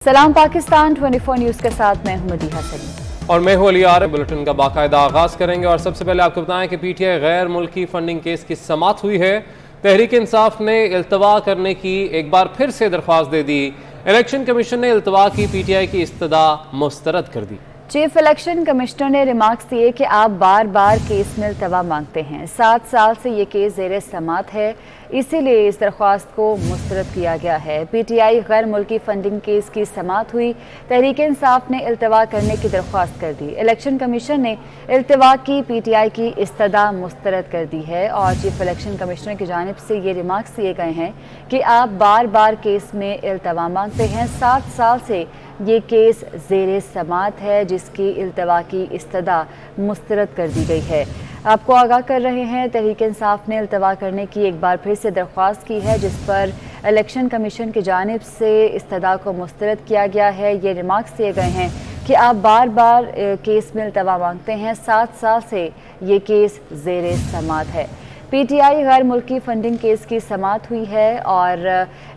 सलाम पाकिस्तान 24 न्यूज़ के साथ मैं हूं मदीहा सलीम और मैं हूं अली आर। बुलेटिन का बाकायदा आगाज करेंगे और सबसे पहले आपको बताएं कि पीटीआई गैर मुल्की फंडिंग केस की समाअत हुई है। तहरीक इंसाफ ने इल्तवा करने की एक बार फिर से दरख्वास्त दे दी। इलेक्शन कमीशन ने इल्तवा की पीटीआई की इस्तदा मुस्तरद कर दी। चीफ इलेक्शन कमिश्नर ने रिमार्क्स दिए कि आप बार बार केस में इल्तवा मांगते हैं। 7 साल से ये केस ज़ेर समाअत है, इसीलिए इस दरख्वास्त को मुस्तरद किया गया है। पीटीआई गैर मुल्की फंडिंग केस की समाअत हुई। तहरीक इंसाफ ने इल्तवा करने की दरख्वास्त कर दी। इलेक्शन कमीशन ने इल्तवा की पीटीआई की इस्तदा मुस्तरद कर दी है और चीफ इलेक्शन कमिश्नर की जानिब से ये रिमार्क्स दिए गए हैं कि आप बार बार केस में इल्तवा मांगते हैं। 7 साल से ये केस ज़ेर समाअत है, जिसकी इल्तवा की इस्तदा मुस्तरद कर दी गई है। आपको आगाह कर रहे हैं, तहरीक इंसाफ ने इल्तवा करने की एक बार फिर से दरख्वास्त की है, जिस पर इलेक्शन कमीशन की जानिब से इस्तदा को मुस्तरद किया गया है। ये रिमार्क्स दिए गए हैं कि आप बार बार केस में इल्तवा मांगते हैं। 7 साल से ये केस ज़ेर समाअत है। पीटीआई गैर मुल्की फंडिंग केस की समाअत हुई है और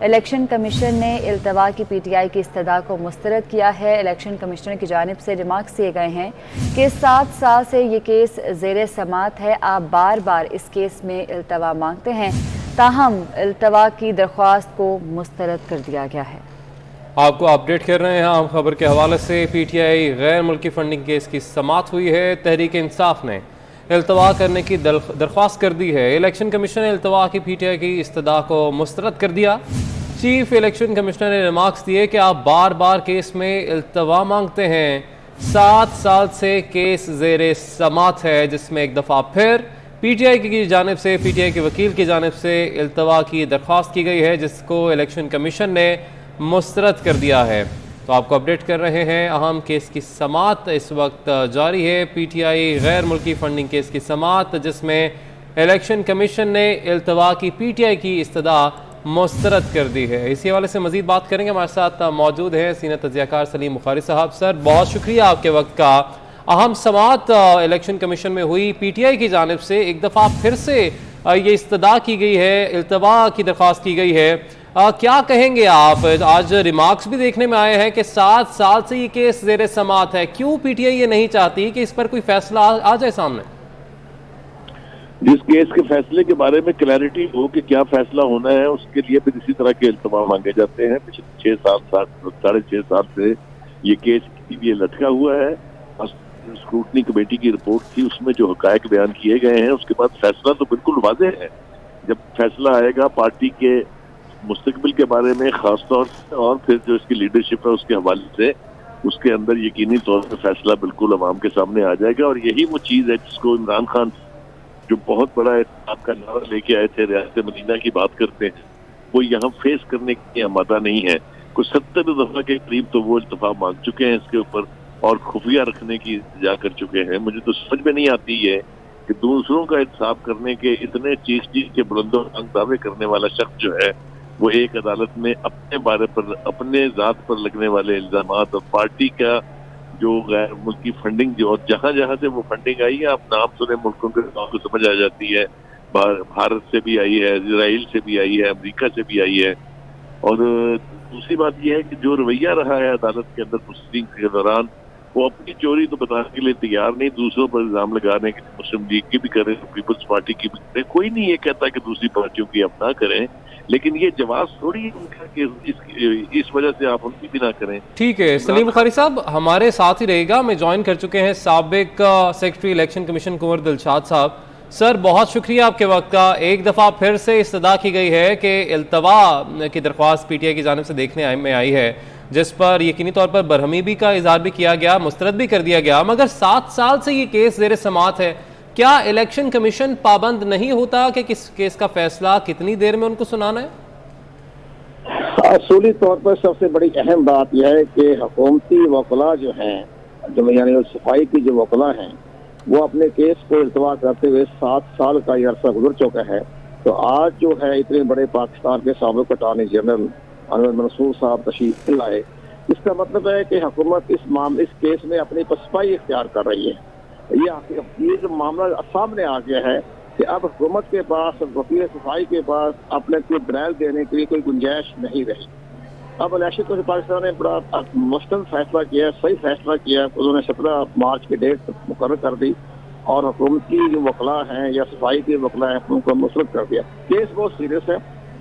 इलेक्शन कमीशन ने इल्तवा की पीटीआई की इस्तदा को मुस्तरद किया है। इलेक्शन कमिश्नर की जानिब से रिमार्क्स दिए गए हैं कि 7 साल से ये केस ज़ेर समाअत है, आप बार बार इस केस में इल्तवा मांगते हैं, ताहम इल्तवा की दरख्वास्त को मुस्तरद कर दिया गया है। आपको अपडेट कर रहे हैं आम खबर के हवाले से। पीटीआई गैर मुल्की फंडिंग केस की समाअत हुई है। तहरीक इंसाफ ने इल्तवा करने की दरख्वास्त कर दी है। इलेक्शन कमीशन ने इल्तवा की पीटीआई की इस्तदा को मुस्तरद कर दिया। चीफ इलेक्शन कमिश्नर ने रिमार्क्स दिए कि आप बार बार केस में इल्तवा मांगते हैं। 7 साल से केस ज़ेर समाअत है, जिसमें एक दफ़ा फिर पीटीआई की जानिब से, पीटीआई के वकील की जानिब से इल्तवा की दरख्वास्त की गई है, जिसको इलेक्शन कमीशन ने मुस्तरद कर दिया है। तो आपको अपडेट कर रहे हैं। अहम केस की समाअत इस वक्त जारी है। पीटीआई गैर मुल्की फंडिंग केस की समाअत, जिसमें इलेक्शन कमीशन ने इल्तवा की पीटीआई की इस्तदा मुस्तरद कर दी है। इसी हवाले से मजीद बात करेंगे। हमारे साथ मौजूद हैं सीनियर तज्ज़ियाकार सलीम बुखारी साहब। सर, बहुत शुक्रिया आपके वक्त का। अहम समाअत इलेक्शन कमीशन में हुई, पीटीआई की जानिब से एक दफ़ा फिर से ये इस्तदा की गई है, इल्तवा की दरख्वास्त की गई है। क्या कहेंगे आप? आज रिमार्क्स भी देखने में आए हैं कि 7 साल से ये केस ज़ेर समाअत है। क्यों पीटीआई ये नहीं चाहती कि इस पर कोई फैसला आ जाए सामने? जिस केस के फैसले के बारे में क्लैरिटी हो कि क्या फैसला होना है, उसके लिए फिर इसी तरह के इल्तवा मांगे जाते हैं। पिछले 6-7 साल से ये केस ये लटका हुआ है। स्क्रूटनी कमेटी की रिपोर्ट थी, उसमें जो हकायक बयान किए गए हैं, उसके बाद फैसला तो बिल्कुल वाज़ेह है। जब फैसला आएगा पार्टी के मुस्तकबिल के बारे में खास तौर से, और फिर जो इसकी लीडरशिप है उसके हवाले से, उसके अंदर यकीनी तौर पर फैसला बिल्कुल अवाम के सामने आ जाएगा। और यही वो चीज़ है जिसको इमरान खान जो बहुत बड़ा आपका नारा लेके आए थे, रियासत मदीना की बात करते हैं, वो यहाँ फेस करने की आमादा नहीं है। कुछ 70 दफा के करीब तो वो इल्तफा मांग चुके हैं इसके ऊपर और खुफिया रखने की इंतजा कर चुके हैं। मुझे तो समझ में नहीं आती है कि दूसरों का इंसाफ करने के इतने चीज के बुलंदो दावे करने वाला शख्स जो है, वो एक अदालत में अपने बारे पर, अपने जात पर लगने वाले इल्जामात और पार्टी का जो गैर मुल्की फंडिंग, जो और जहां जहां से वो फंडिंग आई है, आप नाम सुने मुल्कों के नाम को समझ आ जाती है। भारत से भी आई है, इजराइल से भी आई है, अमेरिका से भी आई है। और दूसरी बात यह है कि जो रवैया रहा है अदालत के अंदर प्रोसीडिंग के दौरान, वो अपनी चोरी तो बताने के लिए तैयार नहीं, दूसरों पर इल्जाम लगाने के लिए मुस्लिम लीग की भी करें, पीपल्स पार्टी की भी करें। कोई नहीं ये कहता कि दूसरी पार्टियों की आप ना करें, लेकिन ये जवाब थोड़ी है उनका कि इस वजह से आप उनकी भी ना करें। ठीक है सलीम बुखारी साहब, हमारे साथ ही रहेगा। मैं ज्वाइन कर चुके हैं साबिक सेक्रेटरी इलेक्शन कमीशन कुंवर दिलशाद साहब। सर, बहुत शुक्रिया आपके वक्त का। एक दफ़ा फिर से इस्तदा की गई है कि इल्तवा की दरख्वास्त पीटीआई की जानिब से देखने में आई है, जिस पर यकीनी तौर पर बरहमी भी का इजहार भी किया गया, मुस्तरद भी कर दिया गया। मगर 7 साल से ये केस ज़ेर समाअत है। क्या इलेक्शन कमीशन पाबंद नहीं होता कि किस केस का फैसला कितनी देर में उनको सुनाना है? असूली तौर पर सबसे बड़ी अहम बात यह है कि हुकूमती वकला जो हैं, जो यानी सफाई की जो वकला हैं, वो अपने केस को इल्तवा करते हुए 7 साल का ये अरसा गुजर चुका है। तो आज जो है इतने बड़े पाकिस्तान के साबिक अटॉर्नी जनरल अनवर मंसूर साहब तशरीफ लाए, इसका मतलब है कि हुकूमत इस केस में अपनी पसपाई इख्तियार कर रही है। ये जो मामला सामने आ गया है कि अब हुकूमत के पास, वकील सफाई के पास अपने को दलाइल देने के लिए कोई गुंजाइश नहीं रही। अब इलेक्शन कमीशन पाकिस्तान ने बड़ा मुश्किल फैसला किया, सही फैसला किया। उन्होंने 17 मार्च की डेट मुकर्रर कर दी और हुकूमती जो वकला हैं या सफाई के वकला हैं उनको मुस्तरद कर दिया। केस बहुत सीरियस है,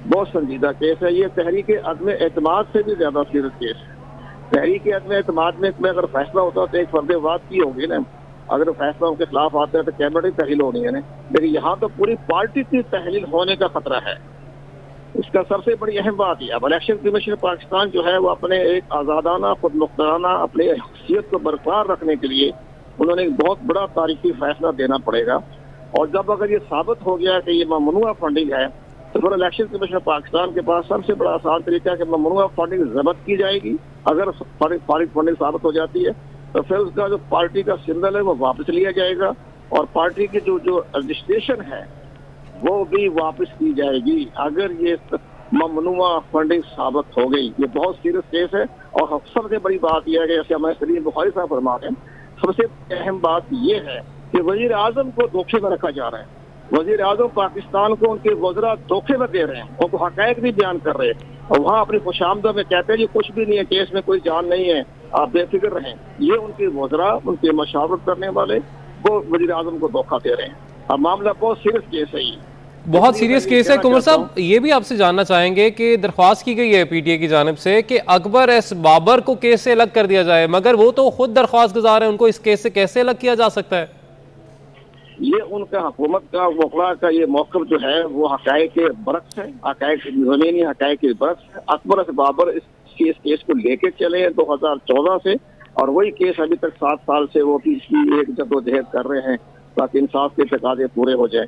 बहुत संजीदा केस है। ये तहरीक अदम एतमाद से भी ज्यादा सीरियस केस है। तहरीक अदम एतमाद में अगर फैसला होता तो एक फर्द वाद की होगी ना, अगर फैसला उनके खिलाफ आता है तो कैबिनेट की तहलील होनी है ना, लेकिन यहाँ तो पूरी पार्टी की तहलील होने का खतरा है। इसका सबसे बड़ी अहम बात यह, अब इलेक्शन कमीशन पाकिस्तान जो है वो अपने एक आज़ादाना खुद मुख्ताराना अपनी हैसियत को बरकरार रखने के लिए उन्होंने एक बहुत बड़ा तारीखी फैसला देना पड़ेगा। और जब अगर ये साबित हो गया कि ये ममनुआ फंडिंग है तो फिर इलेक्शन कमीशन पाकिस्तान के पास सबसे बड़ा आसान तरीका है कि ममनुआ फंडिंग जब्त की जाएगी। अगर फारिग फंडिंग साबित हो जाती है तो फिर उसका जो पार्टी का सिंबल है वो वापस लिया जाएगा और पार्टी की जो रजिस्ट्रेशन है वो भी वापस की जाएगी अगर ये ममनुआ फंडिंग साबित हो गई। ये बहुत सीरियस केस है। और सबसे बड़ी बात यह है कि जैसे हमारे सलीम बुखारी साहब फरमा रहे हैं, सबसे अहम बात यह है कि वजीर आजम को धोखे में रखा जा रहा है। वजीर आजम पाकिस्तान को उनके वज़रा धोखे में दे रहे हैं, उनको हक़ाइक़ भी बयान कर रहे हैं और वहाँ अपनी खुशामदा में कहते हैं कि कुछ भी नहीं है, केस में कोई जान नहीं है, आप बेफिक्र रहें। ये उनके वज़रा, उनके मशावरत करने वाले वो वजीर आजम को धोखा दे रहे हैं। अब मामला बहुत सीरियस केस है। ये बहुत सीरियस केस है। कुंवर साहब, ये भी आपसे जानना चाहेंगे कि दरख्वास्त की गई है पीटीआई की जानिब से कि अकबर एस बाबर को केस से अलग कर दिया जाए, मगर वो तो खुद दरख्वास्त गुजार है, उनको इस केस से कैसे अलग किया जा सकता है? ये उनका हुकूमत का वकला का ये मौक़िफ़ जो है वो हक़ाइक़ के बरक्स है, हक़ाइक़ ज़मीनी हक़ाइक़ के बरक्स है। अकबर एस बाबर इस केस को लेके चले हैं 2014 से और वही केस अभी तक 7 साल से वो पिछली एक जद्दोजहद कर रहे हैं ताकि इंसाफ के तकाज़े पूरे हो जाए।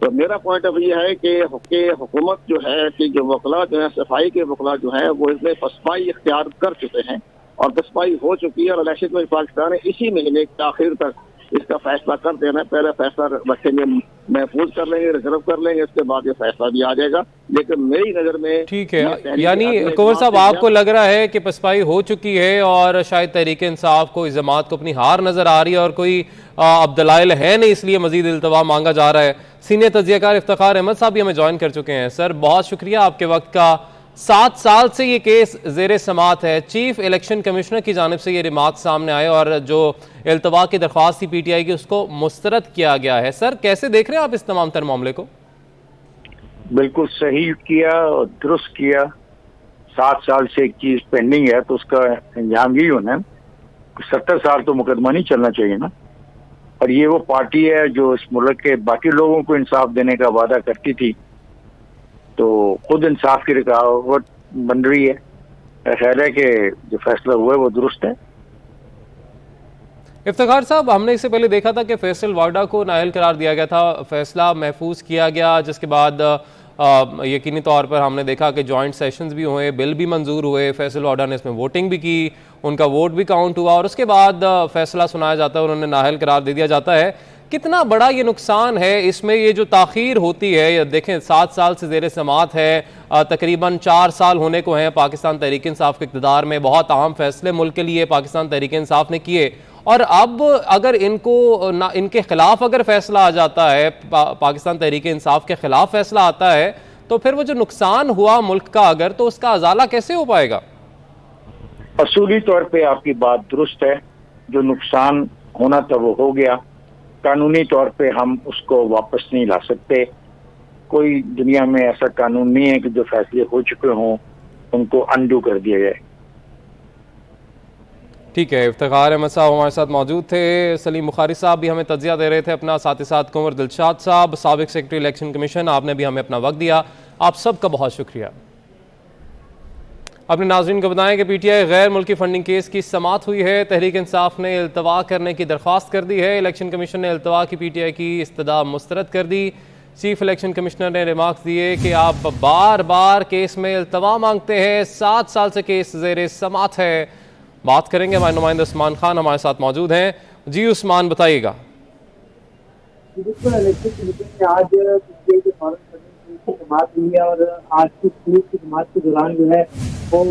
तो मेरा पॉइंट ऑफ व्यू है कि हुकूमत जो है कि जो वकला जो है सफाई के वकला जो है वो इसमें पसपाई इख्तियार कर चुके हैं और पसपाई हो चुकी है और इलेक्शन में पाकिस्तान ने इसी महीने के आखिर तक इसका फैसला कर देना है। पहले फैसला रखेंगे, महफूज कर लेंगे, रिजर्व कर लेंगे, इसके बाद ये फैसला भी आ जाएगा। लेकिन मेरी नज़र में ठीक है, यानी कुंवर साहब आपको लग रहा है कि पसपाई हो चुकी है और शायद तहरीक इंसाफ को, इस जमात को अपनी हार नजर आ रही है और कोई अब दलाइल है नहीं, इसलिए मजीद इल्तवा मांगा जा रहा है। सीनियर तज्जियाकार इफ्तिखार अहमद साहब भी हमें ज्वाइन कर चुके हैं। सर, बहुत शुक्रिया आपके वक्त का। 7 साल से ये केस ज़ेर समात है। चीफ इलेक्शन कमिश्नर की जानिब से ये रिमार्क सामने आए और जो इल्तवा की दरख्वास्त थी पीटीआई की उसको मुस्तरद किया गया है। सर, कैसे देख रहे हैं आप इस तमाम तर मामले को? बिल्कुल सही किया और दुरुस्त किया। 7 साल से एक चीज पेंडिंग है तो उसका अंजाम यही होना है। 70 साल तो मुकदमा नहीं चलना चाहिए ना। और ये वो पार्टी है जो इस मुल्क के बाकी लोगों को इंसाफ देने का वादा करती थी, तो खुद इंसाफ की रुकावट बन रही है। ख्याल है कि जो फैसला हुआ है वो दुरुस्त है। इफ्तिखार साहब, हमने इससे पहले देखा था कि फैसल वाडा को नाअहल करार दिया गया था, फैसला महफूज किया गया, जिसके बाद यकीनी तौर पर हमने देखा कि जॉइंट सेशंस भी हुए, बिल भी मंजूर हुए, फैसल वाडा ने इसमें वोटिंग भी की, उनका वोट भी काउंट हुआ और उसके बाद फैसला सुनाया जाता है, उन्होंने नाअहल करार दे दिया जाता है। कितना बड़ा ये नुकसान है इसमें, ये जो ताख़ीर होती है? देखें, 7 साल से ज़ेर समात है, तकरीबन 4 साल होने को हैं पाकिस्तान तहरीक इंसाफ के इक़्तिदार में। बहुत अहम फैसले मुल्क के लिए पाकिस्तान तहरीक इंसाफ ने किए और अब अगर इनके खिलाफ अगर फैसला आ जाता है, पाकिस्तान तहरीक इंसाफ के खिलाफ फैसला आता है, तो फिर वो जो नुकसान हुआ मुल्क का अगर, तो उसका अजाला कैसे हो पाएगा? असूली तौर पे आपकी बात दुरुस्त है। जो नुकसान होना था वो हो गया। कानूनी तौर पे हम उसको वापस नहीं ला सकते। कोई दुनिया में ऐसा कानून नहीं है कि जो फैसले हो चुके हों उनको अनडू कर दिया जाए। ठीक है, इफ्तिखार अहमद साहब हमारे साथ मौजूद थे। सलीम बुखारी साहब भी हमें तज्जिया दे रहे थे अपना, साथ ही साथ कुंवर दिलशाद साहब, साबिक सेक्रेटरी इलेक्शन कमीशन, आपने भी हमें अपना वक्त दिया। आप सबका बहुत शुक्रिया। अपने नाज़रीन को बताएं कि पीटीआई गैर मुल्की फंडिंग केस की समात हुई है। तहरीक इंसाफ ने इल्तवा करने की दरख्वास्त कर दी है। इलेक्शन कमीशन ने इल्तवा की पीटीआई की इस्तदा मुस्तरद कर दी। चीफ इलेक्शन कमिश्नर ने रिमार्क्स दिए कि आप बार बार केस में इल्तवा मांगते हैं, 7 साल से केस ज़ेर समात है। बात करेंगे, हमारे नुमाइंदा उस्मान खान हमारे साथ मौजूद हैं। जी उस्मान, बताइएगा। जमात हुई है और आज की जमात के दौरान जो है वो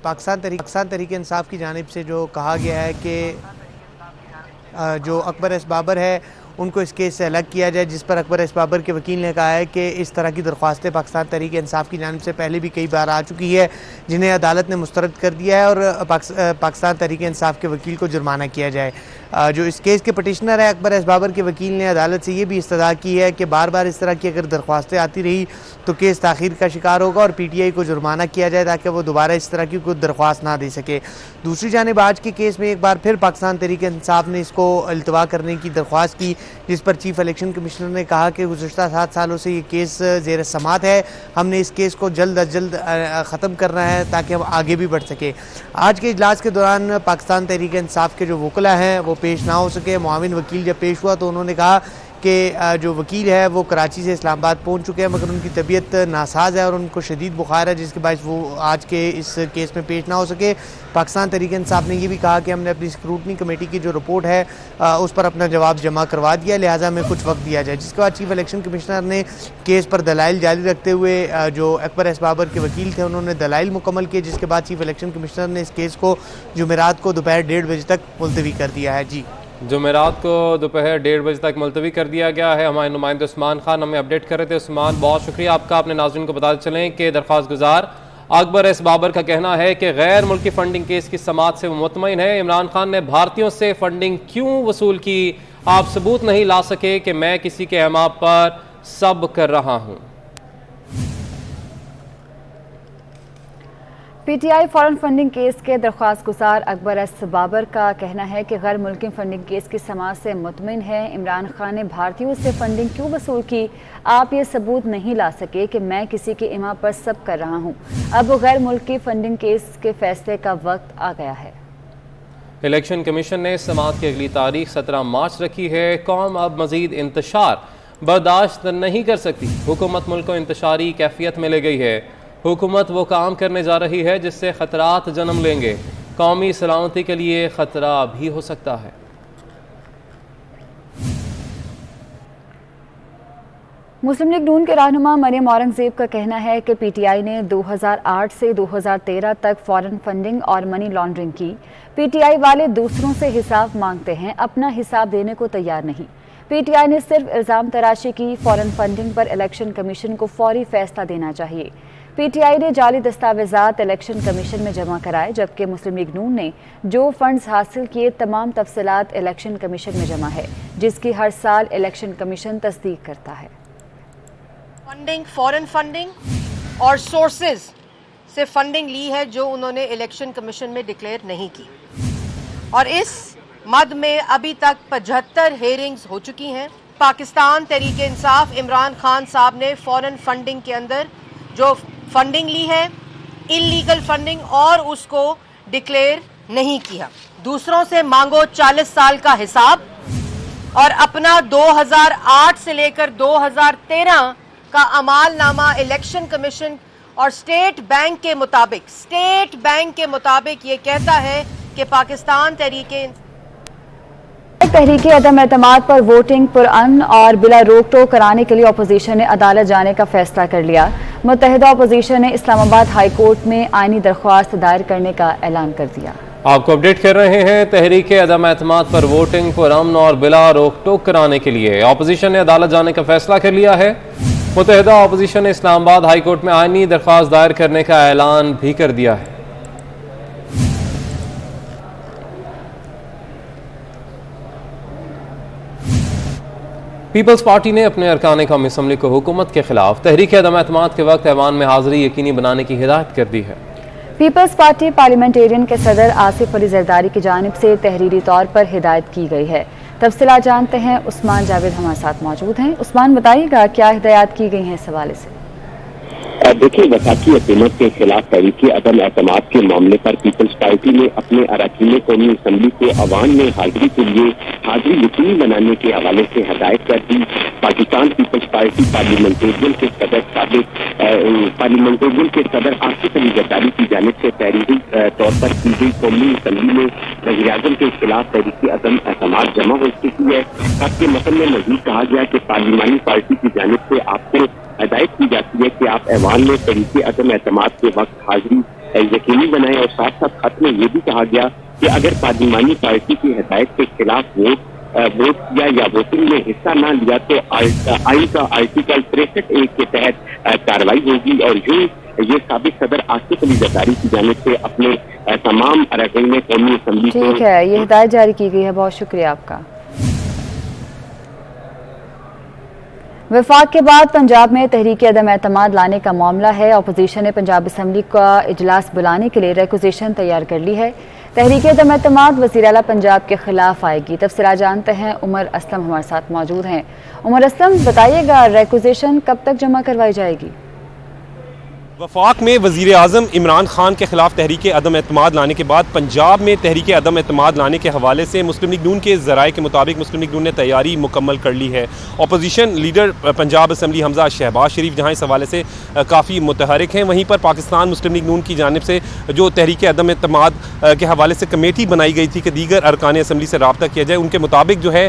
पाकिस्तान तहरीक इंसाफ की जानिब से जो कहा गया है कि जो अकबर एस बाबर है उनको इस केस से अलग किया जाए, जिस पर अकबर एस बाबर के वकील ने कहा है कि इस तरह की दरख्वास्तें पाकिस्तान तहरीक इंसाफ की जानिब से पहले भी कई बार आ चुकी है, जिन्हें अदालत ने मुस्तरद कर दिया है और पाकिस्तान तहरीक इंसाफ के वकील को जुर्माना किया जाए। जो इस केस के पटिशनर है अकबर एस बाबर के वकील ने अदालत से ये भी इस्तदा की है कि बार बार इस तरह की अगर दरख्वास्तें आती रही तो केस ताख़ीर का शिकार होगा और PTI को जुर्माना किया जाए ताकि वो दोबारा इस तरह की कोई दरख्वास्त ना दे सके। दूसरी जानिब आज के केस में एक बार फिर पाकिस्तान तहरीक इंसाफ ने इसको इल्तवा करने की दरख्वास्त की, जिस पर चीफ इलेक्शन कमिश्नर ने कहा कि गुज़श्ता 7 सालों से ये केस ज़ेर समात है, हमने इस केस को जल्द अज जल्द ख़त्म करना है ताकि हम आगे भी बढ़ सके। आज के इजलास के दौरान पाकिस्तान तहरीक इंसाफ के जो वकला हैं वो पेश ना हो सके। मुआविन वकील जब पेश हुआ तो उन्होंने कहा कि जो वकील है वो कराची से इस्लामाबाद पहुंच चुके हैं, मगर उनकी तबीयत नासाज है और उनको शदीद बुखार है, जिसके बायस वो आज के इस केस में पेश ना हो सके। पाकिस्तान तहरीक इंसाफ ने यह भी कहा कि हमने अपनी स्क्रूटनी कमेटी की जो रिपोर्ट है उस पर अपना जवाब जमा करवा दिया, लिहाजा हमें कुछ वक्त दिया जाए। जिसके बाद चीफ इलेक्शन कमिश्नर ने केस पर दलाइल जारी रखते हुए जो अकबर एस बाबर के वकील थे उन्होंने दलाइल मुकम्मल किए, जिसके बाद चीफ इलेक्शन कमिश्नर ने इस केस को जुमेरात को दोपहर 1:30 बजे तक मुलतवी कर दिया है। जी, जुमेरात को दोपहर 1:30 बजे तक मुलतवी कर दिया गया है। हमारे नुमाइंदे उस्मान खान हमें अपडेट कर रहे थे। उस्मान, बहुत शुक्रिया आपका। अपने नाज़रीन को बताते चलें कि दरख्वास्त गुजार अकबर एस बाबर का कहना है कि गैर मुल्की फंडिंग केस की समात से वो मुतमईन है। इमरान खान ने भारतीयों से फंडिंग क्यों वसूल की, आप सबूत नहीं ला सके कि मैं किसी के अहमा पर सब कर रहा हूँ। PTI फॉरेन फंडिंग केस के दरख्वास्त गुजार अकबर एस बाबर का कहना है कि गैर मुल्की फंडिंग केस की समात से मुतमिन है। इमरान खान ने भारतीयों से फंडिंग क्यों वसूल की, आप ये सबूत नहीं ला सके कि मैं किसी के इमा पर सब कर रहा हूँ। अब गैर मुल्की फंडिंग केस के फैसले का वक्त आ गया है। इलेक्शन कमीशन ने समात की अगली तारीख 17 मार्च रखी है। कौम अब मजीद इंतशार बर्दाश्त नहीं कर सकती। हुकूमत मुल्क को इंतशारी कैफियत में ले गई है। हुकूमत वो काम करने जा रही है जिससे खतरात जन्म लेंगे। कौमी सलामती के लिए खतरा भी हो सकता है। मुस्लिम लीग नून के रहनुमा मरियम औरंगजेब का कहना है कि PTI ने 2008 से 2013 तक फॉरेन फंडिंग और मनी लॉन्ड्रिंग की। PTI वाले दूसरों से हिसाब मांगते हैं, अपना हिसाब देने को तैयार नहीं। PTI ने सिर्फ इल्ज़ाम तराशी की। फॉरेन फंडिंग पर इलेक्शन कमीशन को फौरी फैसला देना चाहिए। PTI ने जाली दस्तावेजात इलेक्शन कमीशन में जमा कराए, जबकि मुस्लिम लीग नून ने जो फंड्स हासिल किए तमाम तफसीलात इलेक्शन कमीशन में जमा है, जिसकी हर साल इलेक्शन कमीशन तस्दीक करता है। फंडिंग, फॉरेन फंडिंग और सोर्सेज से फंडिंग ली है जो उन्होंने इलेक्शन कमीशन में डिक्लेयर नहीं की, और इस मद में अभी तक 75 हेयरिंग्स हो चुकी हैं। पाकिस्तान तहरीक इंसाफ इमरान खान साहब ने फॉरेन फंडिंग के अंदर जो फंडिंग ली है, इलीगल फंडिंग, और उसको डिक्लेयर नहीं किया। दूसरों से मांगो 40 साल का हिसाब और अपना 2008 से लेकर 2013 का अमालनामा इलेक्शन कमीशन और स्टेट बैंक के मुताबिक ये कहता है कि पाकिस्तान तहरीके अदम एतमाद पर वोटिंग पुरअमन और बिला रोक टोक कराने के लिए अपोजिशन ने अदालत जाने का फैसला कर लिया। मुत्तहिदा अपोजिशन ने इस्लामाबाद हाई कोर्ट में आईनी दरख्वास्त दायर करने का ऐलान कर दिया। आपको अपडेट कर रहे हैं। तहरीके अदम एतमाद पर वोटिंग पुरअमन और बिला रोक टोक कराने के लिए अपोजिशन ने अदालत जाने का फैसला कर लिया है। मुत्तहिदा अपोजिशन ने इस्लामाबाद हाई कोर्ट में आईनी दरख्वास्त दायर करने का ऐलान भी कर दिया है। पीपल्स पार्टी ने अपने अरकान कौमी असम्बली को हुकूमत के खिलाफ तहरीक अदम एतमाद के वक्त ऐवान में हाजिरी यकीनी बनाने की हिदायत कर दी है। पीपल्स पार्टी पार्लियामेंटेरियन के सदर आसिफ अली जरदारी की जानिब से तहरीरी तौर पर हिदायत की गई है। तफसीलात जानते हैं, उस्मान जावेद हमारे साथ मौजूद हैं। उस्मान, बताइएगा क्या हिदायत की गई हैं इस हवाले से। देखिए, वफाकी हुकूमत के खिलाफ तहरीके अदम एतमाद के मामले पर पीपल्स पार्टी ने अपने अरकान कौमी असम्बली को अवाम में हाजिरी के लिए हाजिरी यकीनी बनाने के हवाले से हदायत कर दी। पाकिस्तान पीपल्स पार्टी पार्लियामेंटेरियन के सदर आसिफ अली जरदारी की जानिब से तहरीरी तौर पर की गई कौमी असम्बली में वज़ीर आज़म के खिलाफ तहरीके अदम एतमाद जमा हो चुकी है। आपके मतन में मज़ीद कहा गया कि पार्लिमानी पार्टी की जानिब से आपको हदायत की जाती है कि आप ऐवान में तहरीके अदम एतमाद के वक्त हाजिरी यकीनी बनाएं, और साथ साथ खत में ये भी कहा गया कि अगर पार्लिमानी पार्टी की हदायत के खिलाफ वोट वोट किया या वोटिंग में हिस्सा ना लिया तो आइन का आर्टिकल 63(a) के तहत कार्रवाई होगी। और यूं ये साबिक सदर आसिफ अली जरदारी की जानिब से अपने तमाम अरकान कौमी असम्बली को ठीक है, ये हिदायत जारी की गई है। बहुत शुक्रिया आपका। वफाक के बाद पंजाब में तहरीक अदम एतमाद लाने का मामला है। अपोजिशन ने पंजाब असम्बली का इजलास बुलाने के लिए रिक्विजिशन तैयार कर ली है। तहरीक अदम एतमाद वज़ीर आला पंजाब के खिलाफ आएगी। तफसीलात जानते हैं, उमर असलम हमारे साथ मौजूद हैं। उमर असलम, बताइएगा रिक्विजिशन कब तक जमा करवाई जाएगी? वफाक में वज़ीर आज़म इमरान खान के खिलाफ तहरीक अदम एतमाद लाने के बाद पंजाब में तहरीक अदम एतमाद लाने के हवाले से मुस्लिम लीग नून के ज़राए के मुताबिक मुस्लिम लीग नून ने तैयारी मुकम्मल कर ली है। Opposition leader Punjab assembly Hamza Shahbaz Sharif जहाँ इस हवाले से काफ़ी मुतहरिक हैं, वहीं पर पाकिस्तान मुस्लिम लीग नून की जानिब से जो तहरीक अदम एतमाद के हवाले से कमेटी बनाई गई थी कि दीगर अरकान असम्बली से रब्ता किया जाए, उनके मुताबिक जो है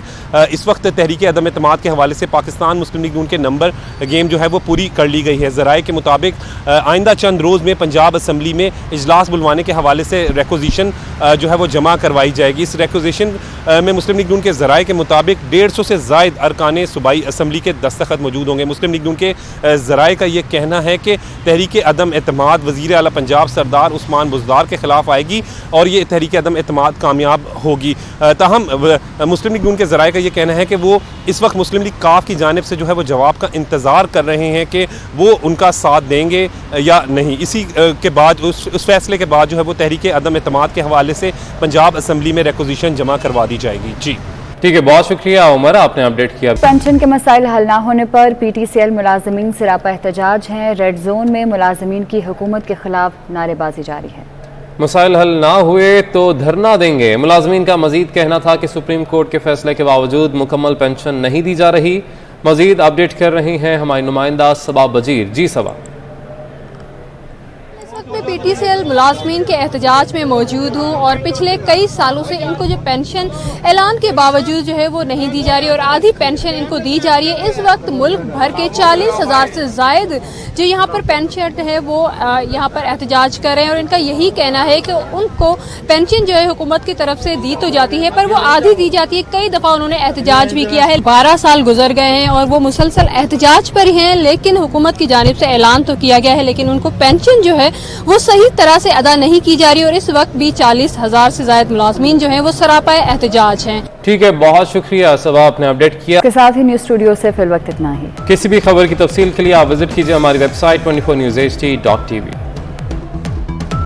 इस वक्त तहरीक अदम एतमाद के हवाले से पाकिस्तान मुस्लिम लीग नून के नंबर गेम जो है वो पूरी कर ली गई है। ज़राए के मुताबिक आइंदा चंद रोज़ में पंजाब असम्बली में इजलास बुलवाने के हवाले से रिक्विजिशन जो है वो जमा करवाई जाएगी। इस रिक्विजिशन में मुस्लिम लीग नून के ज़राए के मुताबिक 150 से ज़ायद अरकान सूबाई असम्बली के दस्तखत मौजूद होंगे। मुस्लिम लीग नून के ज़राए का ये कहना है कि तहरीक अदम एतमाद वज़ीर आला पंजाब सरदार उस्मान बुज़दार के खिलाफ आएगी और ये तहरीक अदम एतमाद कामयाब होगी। ताहम मुस्लिम लीग नून के ज़राए का ये कहना है कि वो इस वक्त मुस्लिम लीग काफ की जानिब से जो है वो जवाब का इंतज़ार कर रहे हैं कि वो उनका साथ देंगे या नहीं। इसी के बाद उस फैसले के बाद जो है वो तहरीक अदम एतमाद के हवाले से पंजाब असम्बली में रिक्विजिशन जमा करवा दी जाएगी। जी ठीक है, बहुत शुक्रिया उमर, आपने अपडेट किया। पेंशन के मसाइल हल ना होने पर PTCL मुलाजमीन सरापा एहतजाज हैं। रेड जोन में मुलाजमीन की हुकूमत के खिलाफ नारेबाजी जारी है। मसाइल हल ना हुए तो धरना देंगे। मुलाजमीन का मजीद कहना था कि सुप्रीम कोर्ट के फैसले के बावजूद मुकम्मल पेंशन नहीं दी जा रही। मजीद अपडेट कर रही हैं हमारी नुमाइंदा सबा बजीर। जी सबा। मैं PTCL मुलाजमीन के एहतजाज में मौजूद हूँ और पिछले कई सालों से इनको जो पेंशन ऐलान के बावजूद जो है वो नहीं दी जा रही और आधी पेंशन इनको दी जा रही है। इस वक्त मुल्क भर के 40,000 से ज़ायद जो यहाँ पर पेंशन है वो यहाँ पर एहतजाज कर रहे हैं और इनका यही कहना है कि उनको पेंशन जो है हुकूमत की तरफ से दी तो जाती है पर वो आधी दी जाती है। कई दफ़ा उन्होंने एहतजाज भी किया है। 12 साल गुजर गए हैं और वो मुसलसल एहतजाज पर हैं, लेकिन हुकूमत की जानिब से ऐलान तो किया गया है लेकिन उनको पेंशन जो है वो सही तरह से अदा नहीं की जा रही और इस वक्त भी 40,000 से ज्यादा मुलाजमीन जो हैं वो सरापाए एहतजाज हैं। ठीक है, बहुत शुक्रिया सबा, आपने अपडेट किया। के साथ ही न्यूज़ स्टूडियो से फिल वक्त इतना ही। किसी भी खबर की तफसील के लिए आप विजिट कीजिए हमारी वेबसाइट 24newshd.tv।